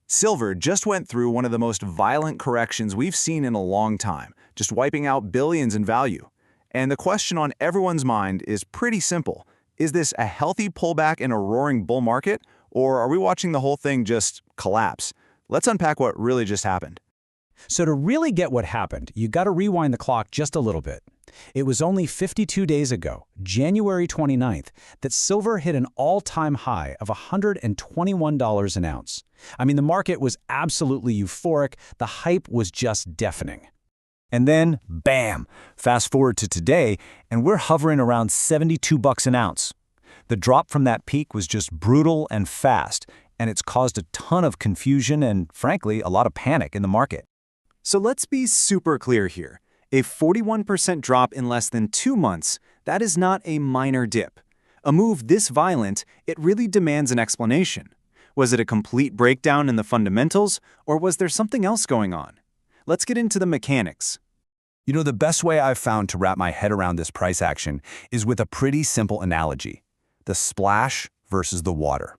Silver just went through one of the most violent corrections we've seen in a long time, just wiping out billions in value. And the question on everyone's mind is pretty simple. Is this a healthy pullback in a roaring bull market, or are we watching the whole thing just collapse? Let's unpack what really just happened. So to really get what happened, you got to rewind the clock just a little bit. It was only 52 days ago, January 29th, that silver hit an all-time high of $121 an ounce. I mean, the market was absolutely euphoric. The hype was just deafening. And then, bam! Fast forward to today, and we're hovering around $72 an ounce. The drop from that peak was just brutal and fast, and it's caused a ton of confusion and, frankly, a lot of panic in the market. So let's be super clear here. A 41% drop in less than 2 months, that is not a minor dip. A move this violent, it really demands an explanation. Was it a complete breakdown in the fundamentals, or was there something else going on? Let's get into the mechanics. You know, the best way I've found to wrap my head around this price action is with a pretty simple analogy: the splash versus the water.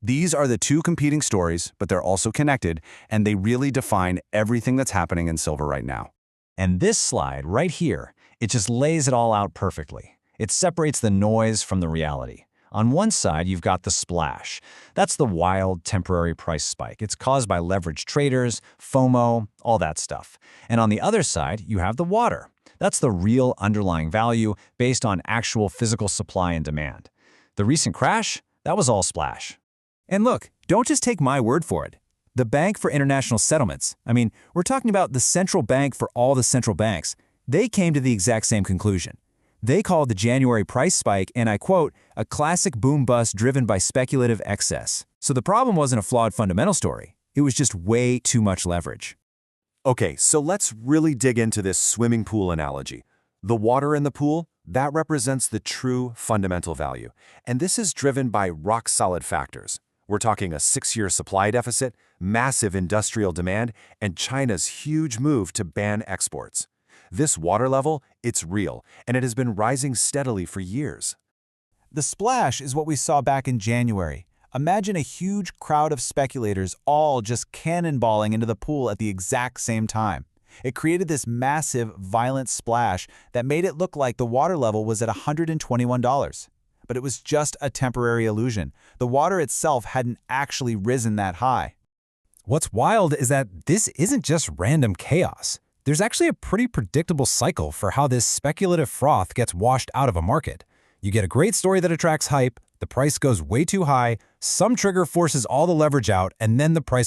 These are the two competing stories, but they're also connected, and they really define everything that's happening in silver right now. And this slide right here, it just lays it all out perfectly. It separates the noise from the reality. On one side, you've got the splash. That's the wild, temporary price spike. It's caused by leveraged traders, FOMO, all that stuff. And on the other side, you have the water. That's the real underlying value based on actual physical supply and demand. The recent crash, that was all splash. And look, don't just take my word for it. The Bank for International Settlements, I mean, we're talking about the central bank for all the central banks, they came to the exact same conclusion. They called the January price spike, and I quote, a classic boom-bust driven by speculative excess. So the problem wasn't a flawed fundamental story. It was just way too much leverage. Okay, so let's really dig into this swimming pool analogy. The water in the pool, that represents the true fundamental value. And this is driven by rock-solid factors. We're talking a 6-year supply deficit, massive industrial demand, and China's huge move to ban exports. This water level, it's real, and it has been rising steadily for years. The splash is what we saw back in January. Imagine a huge crowd of speculators all just cannonballing into the pool at the exact same time. It created this massive, violent splash that made it look like the water level was at $121. But it was just a temporary illusion. The water itself hadn't actually risen that high. What's wild is that this isn't just random chaos. There's actually a pretty predictable cycle for how this speculative froth gets washed out of a market. You get a great story that attracts hype, the price goes way too high, some trigger forces all the leverage out, and then the price